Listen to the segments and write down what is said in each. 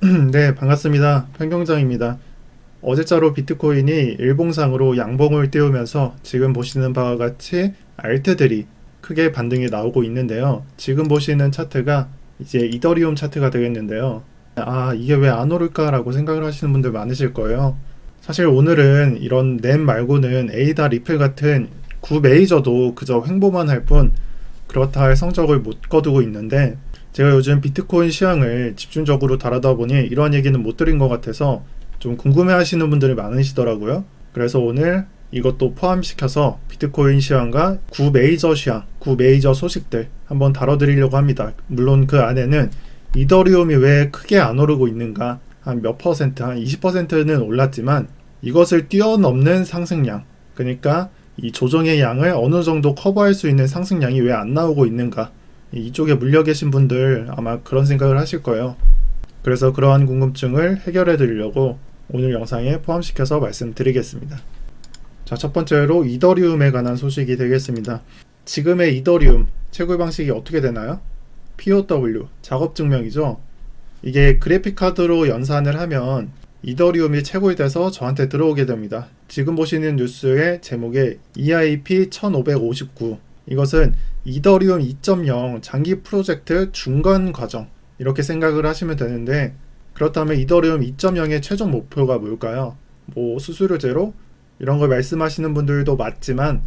네, 반갑습니다. 현경장입니다. 어제자로 비트코인이 일봉상으로 양봉을 띄우면서 지금 보시는 바와 같이 알트들이 크게 반등이 나오고 있는데요. 지금 보시는 차트가 이제 이더리움 차트가 되겠는데요. 이게 왜 안 오를까라고 생각을 하시는 분들 많으실 거예요. 사실 오늘은 이런 램 말고는 에이다 리플 같은 구 메이저도 그저 횡보만 할 뿐 그렇다 할 성적을 못 거두고 있는데, 제가 요즘 비트코인 시황을 집중적으로 다루다 보니 이런 얘기는 못 드린 것 같아서 좀 궁금해 하시는 분들이 많으시더라고요. 그래서 오늘 이것도 포함시켜서 비트코인 시황과 구 메이저 시황, 구 메이저 소식들 한번 다뤄드리려고 합니다. 물론 그 안에는 이더리움이 왜 크게 안 오르고 있는가, 한 몇 퍼센트, 한 20%는 올랐지만 이것을 뛰어넘는 상승량, 그러니까 이 조정의 양을 어느 정도 커버할 수 있는 상승량이 왜 안 나오고 있는가, 이쪽에 물려 계신 분들 아마 그런 생각을 하실 거예요. 그래서 그러한 궁금증을 해결해 드리려고 오늘 영상에 포함시켜서 말씀드리겠습니다. 자, 첫 번째로 이더리움에 관한 소식이 되겠습니다. 지금의 이더리움 채굴 방식이 어떻게 되나요? POW, 작업 증명이죠. 이게 그래픽 카드로 연산을 하면 이더리움이 채굴돼서 저한테 들어오게 됩니다. 지금 보시는 뉴스의 제목에 EIP 1559, 이것은 이더리움 2.0 장기 프로젝트 중간 과정, 이렇게 생각을 하시면 되는데, 그렇다면 이더리움 2.0의 최종 목표가 뭘까요? 뭐 수수료 제로? 이런 걸 말씀하시는 분들도 맞지만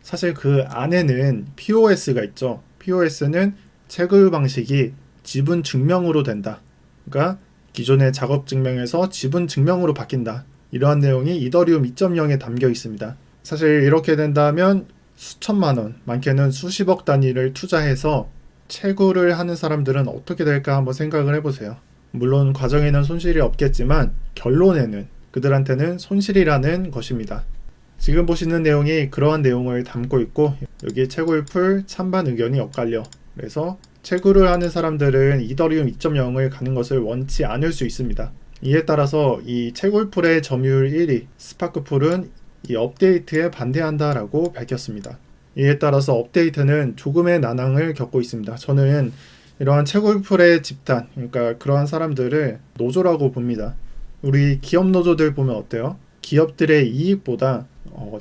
사실 그 안에는 POS가 있죠. POS는 채굴 방식이 지분 증명으로 된다. 그러니까 기존의 작업 증명에서 지분 증명으로 바뀐다. 이러한 내용이 이더리움 2.0에 담겨 있습니다. 사실 이렇게 된다면 수천만 원, 많게는 수십억 단위를 투자해서 채굴을 하는 사람들은 어떻게 될까 한번 생각을 해보세요. 물론 과정에는 손실이 없겠지만 결론에는 그들한테는 손실이라는 것입니다. 지금 보시는 내용이 그러한 내용을 담고 있고, 여기 채굴풀 찬반 의견이 엇갈려. 그래서 채굴을 하는 사람들은 이더리움 2.0을 가는 것을 원치 않을 수 있습니다. 이에 따라서 이 채굴풀의 점유율 1위 스파크풀은 이 업데이트에 반대한다라고 밝혔습니다. 이에 따라서 업데이트는 조금의 난항을 겪고 있습니다. 저는 이러한 채굴풀의 집단, 그러니까 그러한 사람들을 노조라고 봅니다. 우리 기업 노조들 보면 어때요? 기업들의 이익보다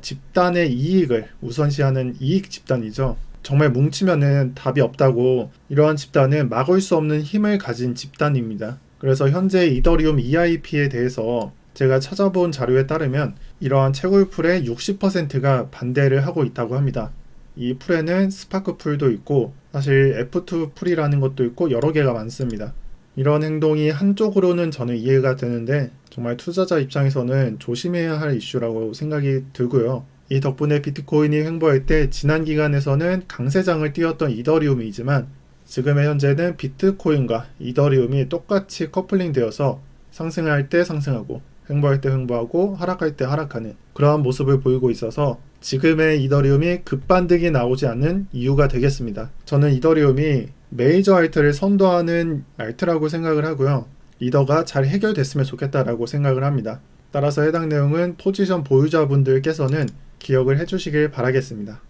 집단의 이익을 우선시하는 이익 집단이죠. 정말 뭉치면은 답이 없다고, 이러한 집단은 막을 수 없는 힘을 가진 집단입니다. 그래서 현재 이더리움 EIP에 대해서 제가 찾아본 자료에 따르면 이러한 채굴풀의 60%가 반대를 하고 있다고 합니다. 이 풀에는 스파크 풀도 있고 사실 F2 풀이라는 것도 있고 여러 개가 많습니다. 이런 행동이 한쪽으로는 저는 이해가 되는데 정말 투자자 입장에서는 조심해야 할 이슈라고 생각이 들고요. 이 덕분에 비트코인이 횡보할 때 지난 기간에서는 강세장을 띄웠던 이더리움이지만 지금의 현재는 비트코인과 이더리움이 똑같이 커플링 되어서 상승할 때 상승하고 횡보할 때 횡보하고 하락할 때 하락하는 그러한 모습을 보이고 있어서 지금의 이더리움이 급반등이 나오지 않는 이유가 되겠습니다. 저는 이더리움이 메이저 알트를 선도하는 알트라고 생각을 하고요. 이더가 잘 해결됐으면 좋겠다라고 생각을 합니다. 따라서 해당 내용은 포지션 보유자분들께서는 기억을 해주시길 바라겠습니다.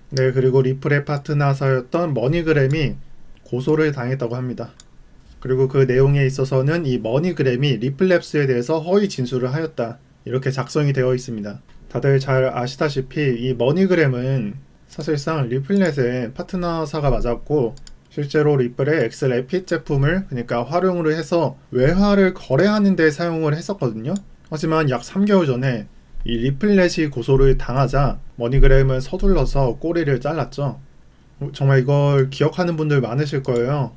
네, 그리고 리플의 파트너사였던 머니그램이 고소를 당했다고 합니다. 그리고 그 내용에 있어서는 이 머니그램이 리플랩스에 대해서 허위 진술을 하였다, 이렇게 작성이 되어 있습니다. 다들 잘 아시다시피 이 머니그램은 사실상 리플넷의 파트너사가 맞았고, 실제로 리플의 엑스레핏 제품을 그러니까 활용을 해서 외화를 거래하는 데 사용을 했었거든요. 하지만 약 3개월 전에 이 리플넷이 고소를 당하자 머니그램은 서둘러서 꼬리를 잘랐죠. 정말 이걸 기억하는 분들 많으실 거예요.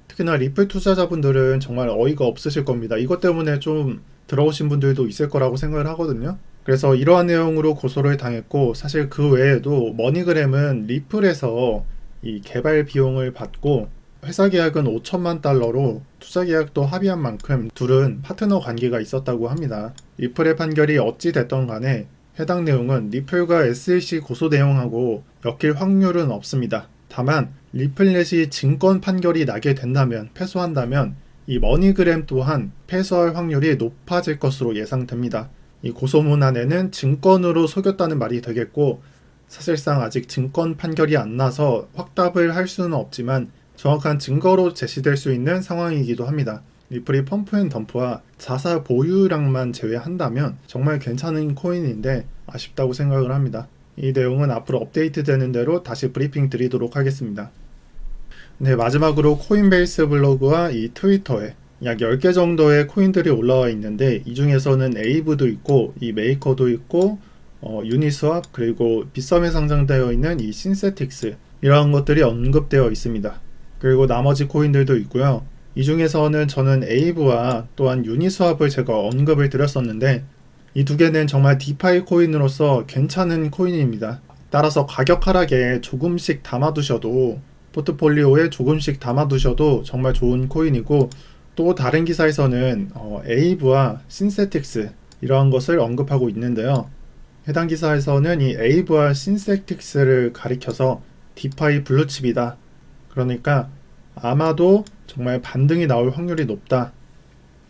특히나 리플 투자자분들은 정말 어이가 없으실 겁니다. 이것 때문에 좀 들어오신 분들도 있을 거라고 생각을 하거든요. 그래서 이러한 내용으로 고소를 당했고, 사실 그 외에도 머니그램은 리플에서 이 개발 비용을 받고 회사 계약은 5천만 달러로 투자 계약도 합의한 만큼 둘은 파트너 관계가 있었다고 합니다. 리플의 판결이 어찌 됐던 간에 해당 내용은 리플과 SEC 고소 내용하고 엮일 확률은 없습니다. 다만 리플넷이 증권 판결이 나게 된다면, 패소한다면 이 머니그램 또한 패소할 확률이 높아질 것으로 예상됩니다. 이 고소문 안에는 증권으로 속였다는 말이 되겠고, 사실상 아직 증권 판결이 안 나서 확답을 할 수는 없지만 정확한 증거로 제시될 수 있는 상황이기도 합니다. 리플이 펌프앤덤프와 자사 보유량만 제외한다면 정말 괜찮은 코인인데 아쉽다고 생각을 합니다. 이 내용은 앞으로 업데이트 되는 대로 다시 브리핑 드리도록 하겠습니다. 네, 마지막으로 코인베이스 블로그와 이 트위터에 약 10개 정도의 코인들이 올라와 있는데 이 중에서는 에이브도 있고 이 메이커도 있고 유니스왑 그리고 빗썸에 상장되어 있는 이 신세틱스 이러한 것들이 언급되어 있습니다. 그리고 나머지 코인들도 있고요. 이 중에서는 저는 에이브와 또한 유니스왑을 제가 언급을 드렸었는데 이 두 개는 정말 디파이 코인으로서 괜찮은 코인입니다. 따라서 가격 하락에 조금씩 담아두셔도 포트폴리오에 조금씩 담아두셔도 정말 좋은 코인이고 또 다른 기사에서는 에이브와 신세틱스 이러한 것을 언급하고 있는데요. 해당 기사에서는 이 에이브와 신세틱스를 가리켜서 디파이 블루칩이다. 그러니까 아마도 정말 반등이 나올 확률이 높다.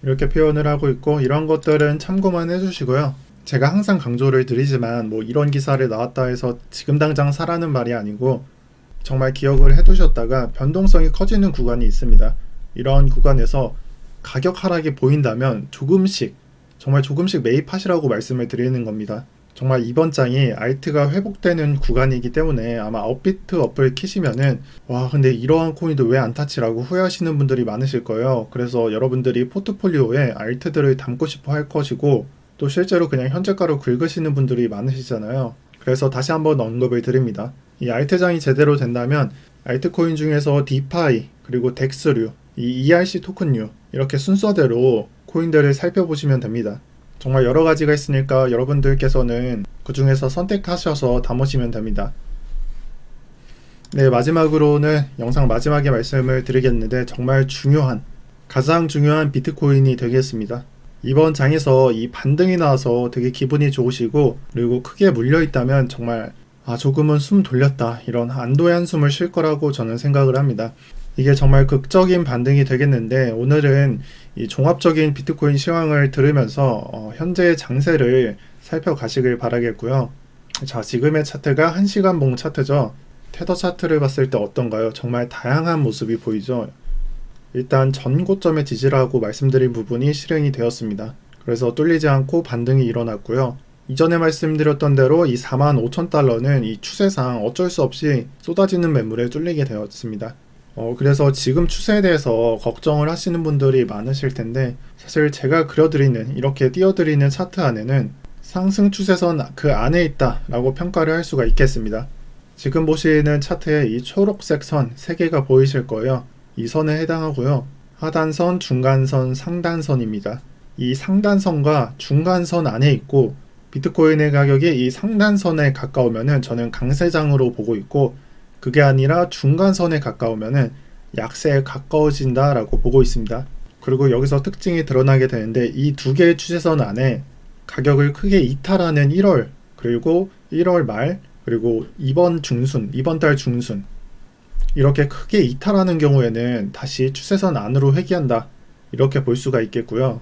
이렇게 표현을 하고 있고 이런 것들은 참고만 해주시고요. 제가 항상 강조를 드리지만 뭐 이런 기사를 나왔다 해서 지금 당장 사라는 말이 아니고 정말 기억을 해두셨다가 변동성이 커지는 구간이 있습니다. 이런 구간에서 가격 하락이 보인다면 조금씩 정말 조금씩 매입하시라고 말씀을 드리는 겁니다. 정말 이번 장이 알트가 회복되는 구간이기 때문에 아마 업비트 어플 키시면은 와 근데 이러한 코인도 왜 안 타치라고 후회하시는 분들이 많으실 거예요. 그래서 여러분들이 포트폴리오에 알트들을 담고 싶어 할 것이고 또 실제로 그냥 현재가로 긁으시는 분들이 많으시잖아요. 그래서 다시 한번 언급을 드립니다. 이 알트장이 제대로 된다면 알트코인 중에서 디파이 그리고 덱스류, 이 ERC 토큰류 이렇게 순서대로 코인들을 살펴보시면 됩니다. 정말 여러 가지가 있으니까 여러분들께서는 그 중에서 선택하셔서 담으시면 됩니다. 네, 마지막으로는 영상 마지막에 말씀을 드리겠는데 정말 가장 중요한 비트코인이 되겠습니다. 이번 장에서 이 반등이 나와서 되게 기분이 좋으시고 그리고 크게 물려있다면 정말 조금은 숨 돌렸다 이런 안도의 한숨을 쉴 거라고 저는 생각을 합니다. 이게 정말 극적인 반등이 되겠는데 오늘은 이 종합적인 비트코인 시황을 들으면서 현재의 장세를 살펴가시길 바라겠고요. 자, 지금의 차트가 1시간 봉 차트죠. 테더 차트를 봤을 때 어떤가요? 정말 다양한 모습이 보이죠. 일단 전고점의 지지라고 말씀드린 부분이 실행이 되었습니다. 그래서 뚫리지 않고 반등이 일어났고요. 이전에 말씀드렸던 대로 이 45,000달러는 이 추세상 어쩔 수 없이 쏟아지는 매물에 뚫리게 되었습니다. 그래서 지금 추세에 대해서 걱정을 하시는 분들이 많으실 텐데 사실 제가 그려드리는 이렇게 띄워드리는 차트 안에는 상승 추세선 그 안에 있다 라고 평가를 할 수가 있겠습니다. 지금 보시는 차트에 이 초록색 선 3개가 보이실 거예요. 이 선에 해당하고요. 하단선, 중간선, 상단선입니다. 이 상단선과 중간선 안에 있고 비트코인의 가격이 이 상단선에 가까우면은 저는 강세장으로 보고 있고 그게 아니라 중간선에 가까우면은 약세에 가까워진다 라고 보고 있습니다. 그리고 여기서 특징이 드러나게 되는데 이 두 개의 추세선 안에 가격을 크게 이탈하는 1월 그리고 1월 말 그리고 이번 달 중순 이렇게 크게 이탈하는 경우에는 다시 추세선 안으로 회귀한다 이렇게 볼 수가 있겠고요.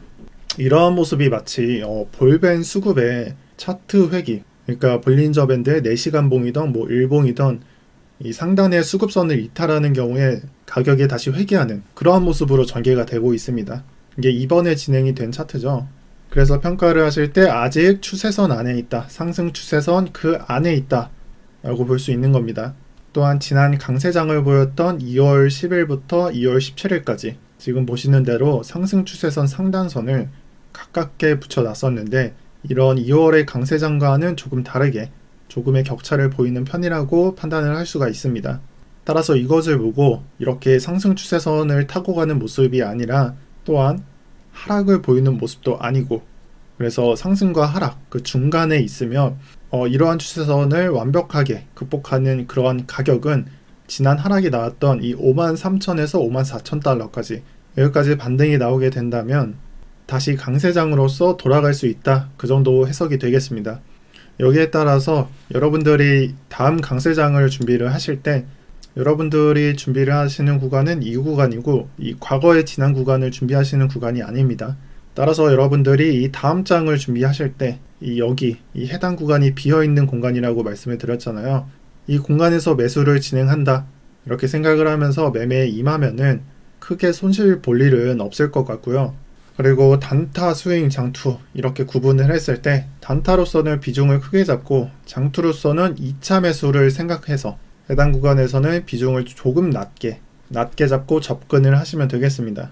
이러한 모습이 마치 볼벤 수급의 차트 회귀 그러니까 볼린저 밴드의 4시간 봉이던 뭐 일봉이던 이 상단의 수급선을 이탈하는 경우에 가격이 다시 회귀하는 그러한 모습으로 전개가 되고 있습니다. 이게 이번에 진행이 된 차트죠. 그래서 평가를 하실 때 아직 추세선 안에 있다. 상승 추세선 그 안에 있다. 라고 볼 수 있는 겁니다. 또한 지난 강세장을 보였던 2월 10일부터 2월 17일까지 지금 보시는 대로 상승 추세선 상단선을 가깝게 붙여놨었는데 이런 2월의 강세장과는 조금 다르게 조금의 격차를 보이는 편이라고 판단을 할 수가 있습니다. 따라서 이것을 보고 이렇게 상승 추세선을 타고 가는 모습이 아니라 또한 하락을 보이는 모습도 아니고 그래서 상승과 하락 그 중간에 있으며 이러한 추세선을 완벽하게 극복하는 그러한 가격은 지난 하락이 나왔던 이 53,000에서 54,000달러까지 여기까지 반등이 나오게 된다면 다시 강세장으로서 돌아갈 수 있다. 그 정도 해석이 되겠습니다. 여기에 따라서 여러분들이 다음 강세장을 준비를 하실 때 여러분들이 준비를 하시는 구간은 이 구간이고 이 과거에 지난 구간을 준비하시는 구간이 아닙니다. 따라서 여러분들이 이 다음 장을 준비하실 때 이 해당 구간이 비어있는 공간이라고 말씀을 드렸잖아요. 이 공간에서 매수를 진행한다 이렇게 생각을 하면서 매매에 임하면은 크게 손실 볼 일은 없을 것 같고요. 그리고 단타, 스윙, 장투 이렇게 구분을 했을 때 단타로서는 비중을 크게 잡고 장투로서는 2차 매수를 생각해서 해당 구간에서는 비중을 조금 낮게 잡고 접근을 하시면 되겠습니다.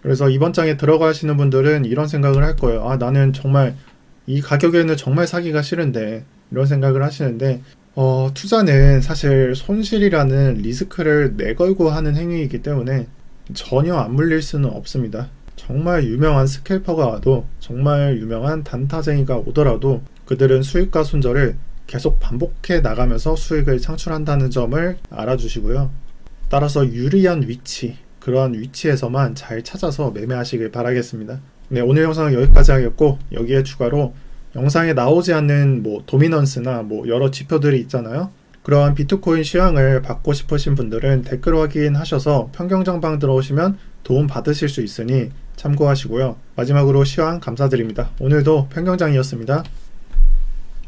그래서 이번 장에 들어가시는 분들은 이런 생각을 할 거예요. 아, 나는 정말 이 가격에는 정말 사기가 싫은데, 이런 생각을 하시는데 투자는 사실 손실이라는 리스크를 내걸고 하는 행위이기 때문에 전혀 안 물릴 수는 없습니다. 정말 유명한 스캘퍼가 와도, 정말 유명한 단타쟁이가 오더라도 그들은 수익과 손절을 계속 반복해 나가면서 수익을 창출한다는 점을 알아주시고요. 따라서 유리한 위치, 그러한 위치에서만 잘 찾아서 매매하시길 바라겠습니다. 네, 오늘 영상은 여기까지 하겠고, 여기에 추가로 영상에 나오지 않는 도미넌스나 여러 지표들이 있잖아요. 그러한 비트코인 시황을 받고 싶으신 분들은 댓글 확인하셔서 평경장방 들어오시면 도움 받으실 수 있으니 참고하시고요. 마지막으로 시황 감사드립니다. 오늘도 평경장이었습니다.